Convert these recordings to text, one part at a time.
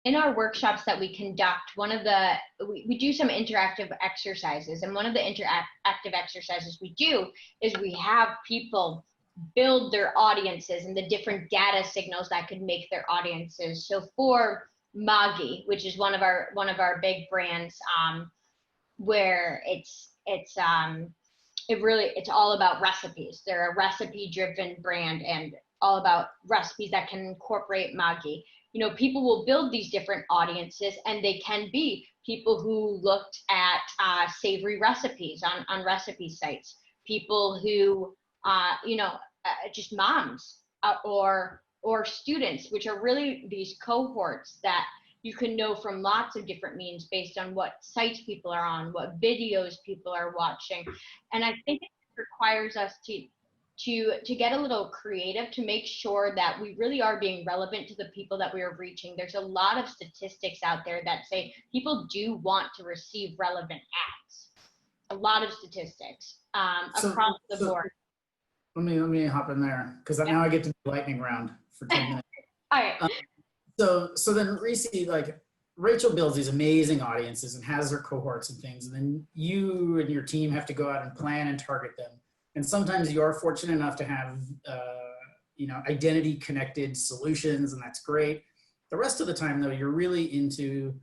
in our workshops that we conduct, we do some interactive exercises, and one of the interactive exercises we do is we have people build their audiences and the different data signals that could make their audiences. So for Maggi, which is one of our big brands, where it's all about recipes. They're a recipe driven brand and all about recipes that can incorporate Maggi. People will build these different audiences, and they can be people who looked at savory recipes on recipe sites, people who, just moms, or students, which are really these cohorts that you can know from lots of different means based on what sites people are on, what videos people are watching. And I think it requires us to get a little creative to make sure that we really are being relevant to the people that we are reaching. There's a lot of statistics out there that say people do want to receive relevant ads. A lot of statistics across the board. Let me hop in there, because now I get to do lightning round for 10 minutes. All right. So then Reese, like Rachel builds these amazing audiences and has her cohorts and things, and then you and your team have to go out and plan and target them. And sometimes you are fortunate enough to have, identity connected solutions, and that's great. The rest of the time though, you're really into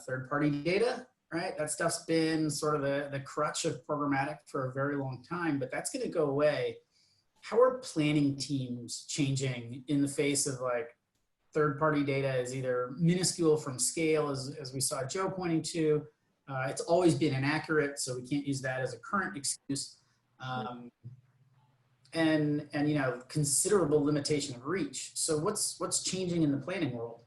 third-party data, right? That stuff's been sort of the crutch of programmatic for a very long time, but that's gonna go away. How are planning teams changing in the face of like third-party data is either minuscule from scale, as we saw Joe pointing to, it's always been inaccurate, so we can't use that as a current excuse. And considerable limitation of reach. So what's changing in the planning world?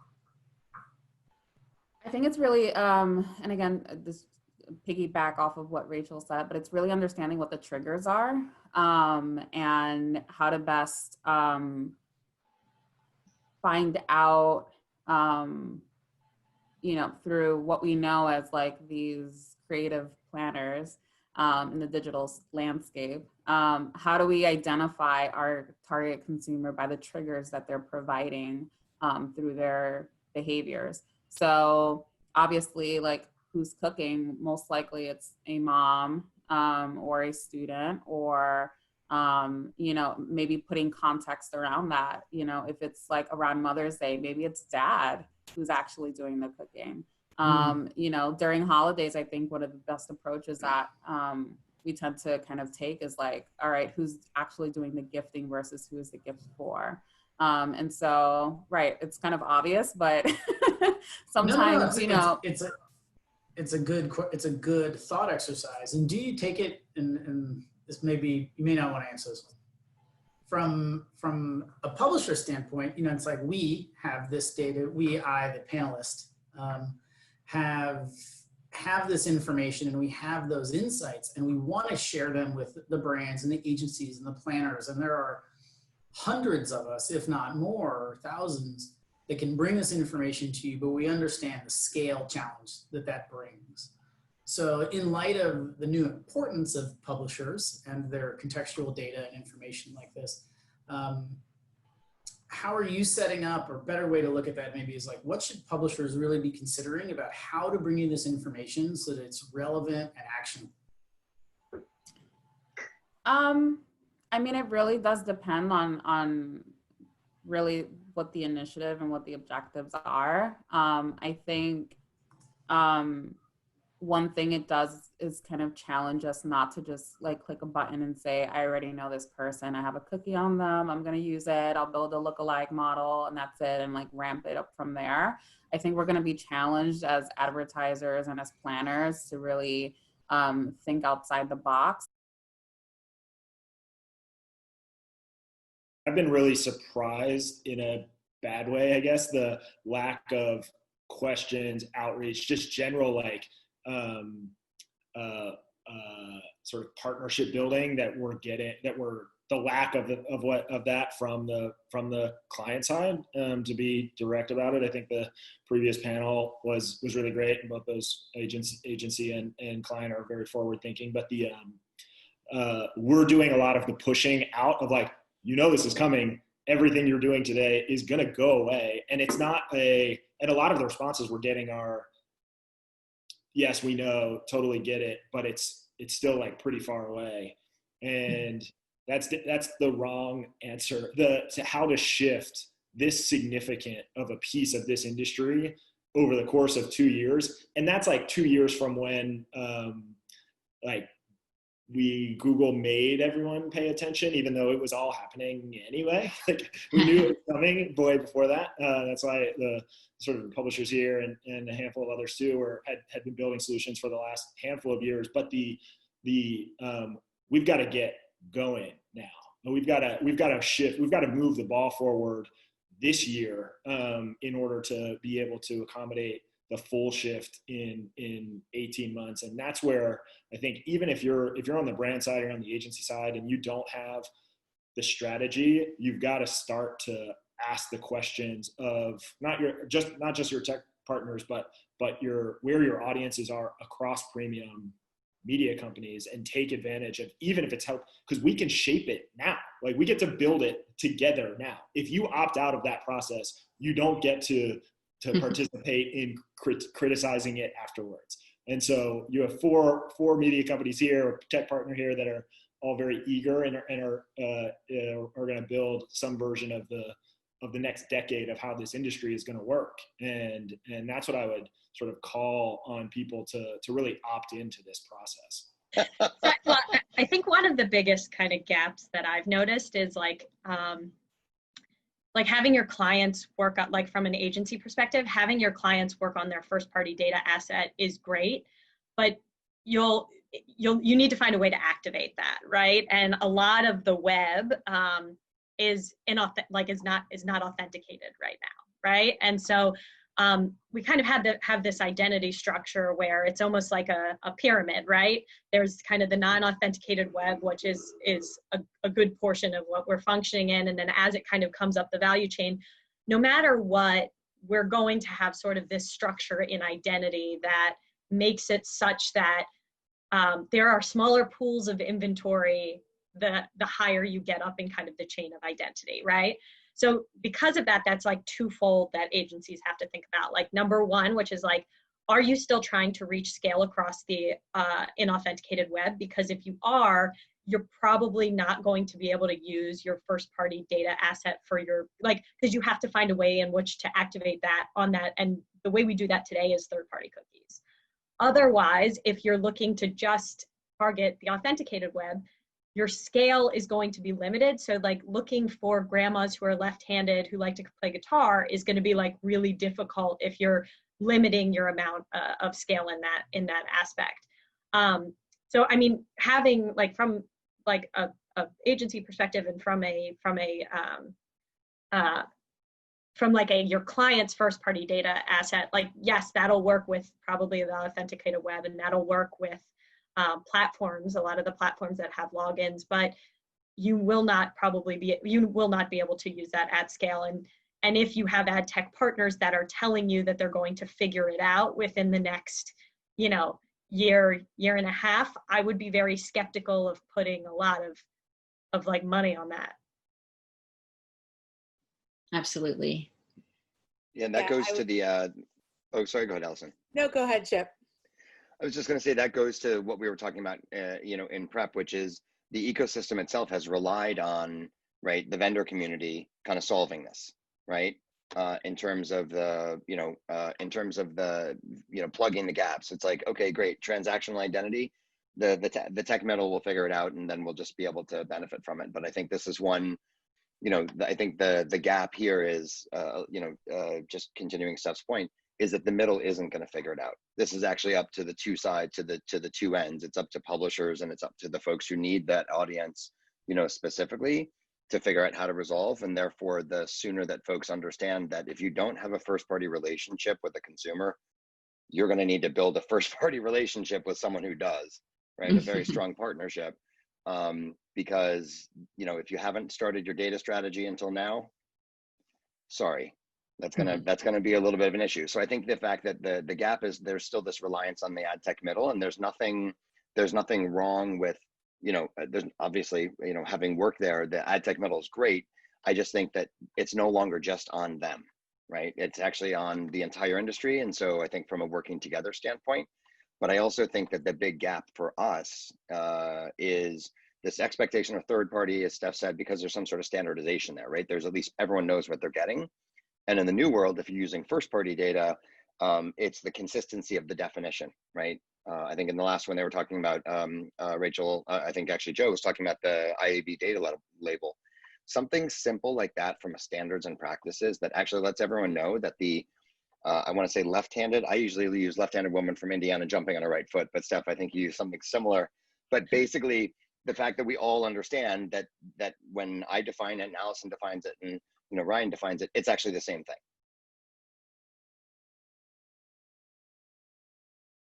I think it's really, and again, this piggyback off of what Rachel said, but it's really understanding what the triggers are, and how to best find out, through what we know as like these creative planners in the digital landscape. How do we identify our target consumer by the triggers that they're providing through their behaviors? So obviously, like who's cooking, most likely it's a mom or a student, or maybe putting context around that. If it's like around Mother's Day, maybe it's dad who's actually doing the cooking. During holidays, I think one of the best approaches that we tend to kind of take is like, all right, who's actually doing the gifting versus who is the gift for? And so, right, it's kind of obvious, but sometimes, it's a good thought exercise. And do you take it, and this you may not want to answer this one. From a publisher standpoint, it's like we have this data, the panelist, have this information, and we have those insights, and we want to share them with the brands and the agencies and the planners. And there are hundreds of us, if not more, or thousands, that can bring this information to you, but we understand the scale challenge that brings. So in light of the new importance of publishers and their contextual data and information like this, how are you setting up, or a better way to look at that maybe is like, what should publishers really be considering about how to bring you this information so that it's relevant and actionable? I mean, it really does depend on really what the initiative and what the objectives are. I think one thing it does is kind of challenge us not to just like click a button and say, I already know this person, I have a cookie on them, I'm gonna use it, I'll build a lookalike model and that's it, and like ramp it up from there. I think we're gonna be challenged as advertisers and as planners to really think outside the box. I've been really surprised in a bad way, I guess, the lack of questions, outreach, just general like sort of partnership building that we're getting, that we're the lack of that from the client side. To be direct about it, I think the previous panel was really great, and both those agency and client are very forward thinking. But we're doing a lot of the pushing out of like, this is coming, everything you're doing today is going to go away. And it's not and a lot of the responses we're getting are, yes, we know, totally get it, but it's still like pretty far away. And that's the wrong answer. To how to shift this significant of a piece of this industry over the course of 2 years. And that's like 2 years from when, Google made everyone pay attention, even though it was all happening anyway. Like we knew it was coming way before that. That's why the sort of publishers here and a handful of others too had been building solutions for the last handful of years. But we've got to get going now. We've got to shift. We've got to move the ball forward this year in order to be able to accommodate the full shift in 18 months. And that's where I think even if you're on the brand side or on the agency side and you don't have the strategy, you've got to start to ask the questions of not just your tech partners, but where your audiences are across premium media companies, and take advantage of, even if it's help, because we can shape it now. Like we get to build it together now. If you opt out of that process, you don't get to participate in criticizing it afterwards. And so you have four media companies here, a tech partner here, that are all very eager and are going to build some version of the next decade of how this industry is going to work. And that's what I would sort of call on people to really opt into this process. Well, I think one of the biggest kind of gaps that I've noticed is like having your clients work on, like from an agency perspective, having your clients work on their first party data asset is great, but you need to find a way to activate that, right? And a lot of the web is not authenticated right now, right? And so we kind of have this identity structure where it's almost like a pyramid, right? There's kind of the non-authenticated web, which is a good portion of what we're functioning in. And then as it kind of comes up the value chain, no matter what, we're going to have sort of this structure in identity that makes it such that there are smaller pools of inventory the higher you get up in kind of the chain of identity, right? So because of that, that's like twofold that agencies have to think about. Like number one, which is like, are you still trying to reach scale across the inauthenticated web? Because if you are, you're probably not going to be able to use your first party data asset for your, because you have to find a way in which to activate that on that. And the way we do that today is third party cookies. Otherwise, if you're looking to just target the authenticated web, your scale is going to be limited. So like looking for grandmas who are left-handed who like to play guitar is going to be like really difficult if you're limiting your amount of scale in that aspect. So I mean, having like from like a agency perspective and from your client's first party data asset, like yes, that'll work with probably the authenticated web, and that'll work with platforms, a lot of the platforms that have logins, but you will not be able to use that at scale. And if you have ad tech partners that are telling you that they're going to figure it out within the next, year and a half, I would be very skeptical of putting a lot of like money on that. Absolutely. Yeah, and that goes to the, oh, sorry, go ahead, Allison. No, go ahead, Chip. I was just going to say that goes to what we were talking about, in prep, which is the ecosystem itself has relied on, right, the vendor community kind of solving this, right, in terms of the, plugging the gaps. It's like, okay, great, transactional identity, the tech metal will figure it out, and then we'll just be able to benefit from it. But I think this is one, I think the gap here is, just continuing Steph's point, is that the middle isn't going to figure it out. This is actually up to the two sides, to the two ends. It's up to publishers, and it's up to the folks who need that audience, specifically to figure out how to resolve. And therefore, the sooner that folks understand that if you don't have a first party relationship with a consumer, you're going to need to build a first party relationship with someone who does, right? A very strong partnership. Because, if you haven't started your data strategy until now, sorry. That's gonna be a little bit of an issue. So I think the fact that the gap is there's still this reliance on the ad tech middle, and there's nothing wrong with, there's obviously, having worked there, the ad tech middle is great. I just think that it's no longer just on them, right? It's actually on the entire industry. And so I think from a working together standpoint, but I also think that the big gap for us is this expectation of third party, as Steph said, because there's some sort of standardization there, right? There's at least everyone knows what they're getting. And in the new world, if you're using first party data, it's the consistency of the definition, right? I think in the last one they were talking about, Rachel, I think actually Joe was talking about the IAB data label. Something simple like that from a standards and practices that actually lets everyone know that the, I want to say left-handed, I usually use left-handed woman from Indiana jumping on her right foot, but Steph, I think you use something similar. But basically, the fact that we all understand that when I define it and Allison defines it and Ryan defines it, it's actually the same thing,